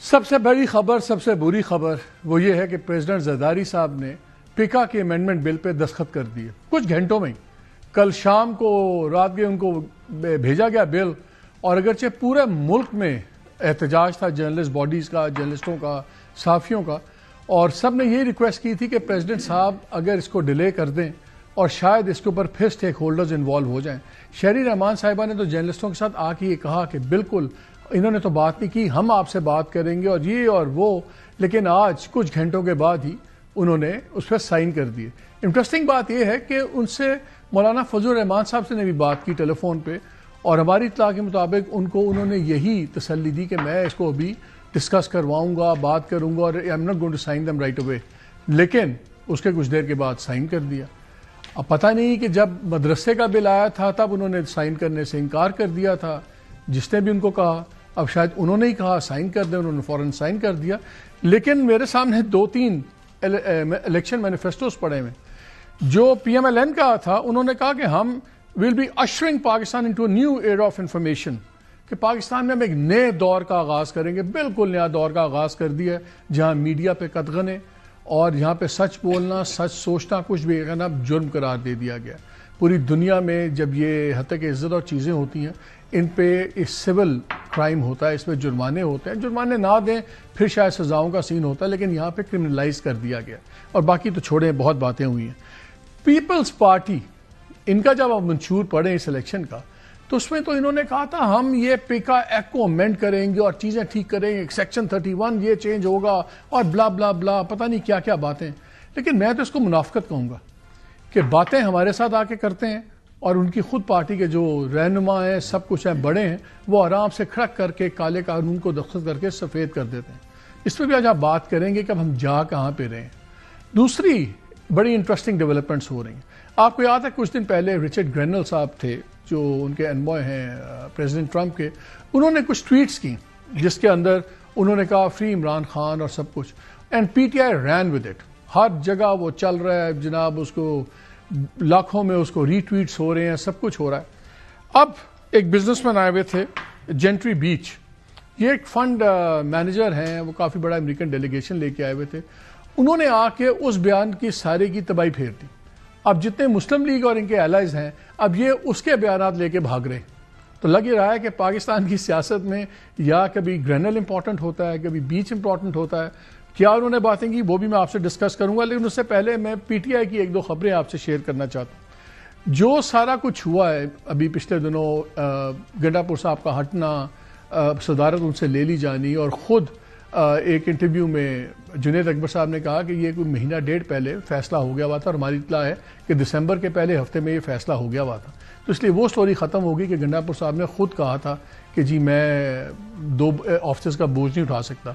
سب سے بڑی خبر، سب سے بری خبر وہ یہ ہے کہ پریزیڈنٹ زرداری صاحب نے پیکا کے امینڈمنٹ بل پہ دستخط کر دیے کچھ گھنٹوں میں. کل شام کو رات کے ان کو بھیجا گیا بل، اور اگرچہ پورے ملک میں احتجاج تھا جرنلسٹ باڈیز کا، جرنلسٹوں کا، صحافیوں کا، اور سب نے یہ ریکویسٹ کی تھی کہ پریزیڈنٹ صاحب اگر اس کو ڈیلے کر دیں اور شاید اس کے اوپر پھر سٹیک ہولڈرز انوالو ہو جائیں. شہری رحمان صاحبہ نے تو جرنلسٹوں کے ساتھ آ کے یہ کہا کہ بالکل انہوں نے تو بات نہیں کی، ہم آپ سے بات کریں گے اور یہ اور وہ، لیکن آج کچھ گھنٹوں کے بعد ہی انہوں نے اس پہ سائن کر دیے. انٹرسٹنگ بات یہ ہے کہ ان سے مولانا فضل الرحمان صاحب سے نے بھی بات کی ٹیلی فون پہ، اور ہماری اطلاع کے مطابق انہوں نے یہی تسلی دی کہ میں اس کو ابھی ڈسکس کرواؤں گا، بات کروں گا، اور I am not going to sign them right away. لیکن اس کے کچھ دیر کے بعد سائن کر دیا. اب پتہ نہیں کہ جب مدرسے کا بل آیا تھا تب انہوں نے سائن کرنے سے انکار کر دیا تھا، جس نے بھی ان کو کہا. اب شاید انہوں نے ہی کہا سائن کر دیں، انہوں نے فوراً سائن کر دیا. لیکن میرے سامنے 2-3 الیکشن مینیفیسٹوز پڑے ہوئے. جو پی ایم ایل این کا تھا، انہوں نے کہا کہ ہم will be ushering Pakistan into a new era of information, کہ پاکستان میں ہم ایک نئے دور کا آغاز کریں گے. بالکل نیا دور کا آغاز کر دیا جہاں میڈیا پہ قدغن ہے اور یہاں پہ سچ بولنا، سچ سوچنا، کچھ بھی کہنا جرم قرار دے دیا گیا. پوری دنیا میں جب یہ حتیٰ کہ عزت اور چیزیں ہوتی ہیں، ان پہ سول کرائم ہوتا ہے، اس پہ جرمانے ہوتے ہیں. جرمانے نہ دیں پھر شاید سزاؤں کا سین ہوتا ہے، لیکن یہاں پہ کرمنلائز کر دیا گیا. اور باقی تو چھوڑیں، بہت باتیں ہوئی ہیں. پیپلز پارٹی، ان کا جب آپ منشور پڑھیں اس الیکشن کا، تو اس میں تو انہوں نے کہا تھا ہم یہ پیکا ایکٹ کو امینڈ کریں گے اور چیزیں ٹھیک کریں گے، سیکشن 31 یہ چینج ہوگا اور بلا بلا بلا، پتہ نہیں کیا کیا باتیں. لیکن میں تو اس کو منافقت کہوں گا کہ باتیں ہمارے ساتھ آ کے کرتے ہیں، اور ان کی خود پارٹی کے جو رہنما ہیں، سب کچھ ہیں، بڑے ہیں، وہ آرام سے کھڑک کر کے کالے قانون کو دستخط کر کے سفید کر دیتے ہیں. اس پہ بھی آج آپ بات کریں گے کہ اب ہم جا کہاں پہ رہے ہیں. دوسری بڑی انٹرسٹنگ ڈیولپمنٹس ہو رہی ہیں. آپ کو یاد ہے کچھ دن پہلے رچرڈ گرینل صاحب تھے جو ان کے انوائے ہیں پریزیڈنٹ ٹرمپ کے، انہوں نے کچھ ٹویٹس کی جس کے اندر انہوں نے کہا فری عمران خان اور سب کچھ، and P T I ran with it. ہر جگہ وہ چل رہا ہے جناب، اس کو لاکھوں میں اس کو ری ٹویٹس ہو رہے ہیں، سب کچھ ہو رہا ہے. اب ایک بزنس مین آئے ہوئے تھے جینٹری بیچ، یہ ایک فنڈ مینیجر ہیں، وہ کافی بڑا امریکن ڈیلیگیشن لے کے آئے ہوئے تھے. انہوں نے آ کے اس بیان کی سارے کی تباہی پھیر دی. اب جتنے مسلم لیگ اور ان کے الائز ہیں، اب یہ اس کے بیانات لے کے بھاگ رہے. تو لگ یہ رہا ہے کہ پاکستان کی سیاست میں یا کبھی گرینل امپورٹنٹ ہوتا ہے، کبھی بیچ امپورٹنٹ ہوتا ہے. کیا انہوں نے باتیں کی وہ بھی میں آپ سے ڈسکس کروں گا، لیکن اس سے پہلے میں پی ٹی آئی کی 1-2 خبریں آپ سے شیئر کرنا چاہتا ہوں. جو سارا کچھ ہوا ہے ابھی پچھلے دنوں، گنڈا پور صاحب کا ہٹنا، صدارت ان سے لے لی جانی، اور خود ایک انٹرویو میں جنید اکبر صاحب نے کہا کہ یہ کوئی مہینہ ڈیڑھ پہلے فیصلہ ہو گیا ہوا تھا، اور ہماری اطلاع ہے کہ دسمبر کے پہلے ہفتے میں یہ فیصلہ ہو گیا ہوا تھا. تو اس لیے وہ سٹوری ختم ہوگی کہ گنڈا پور صاحب نے خود کہا تھا کہ جی میں 2 آفسز کا بوجھ نہیں اٹھا سکتا.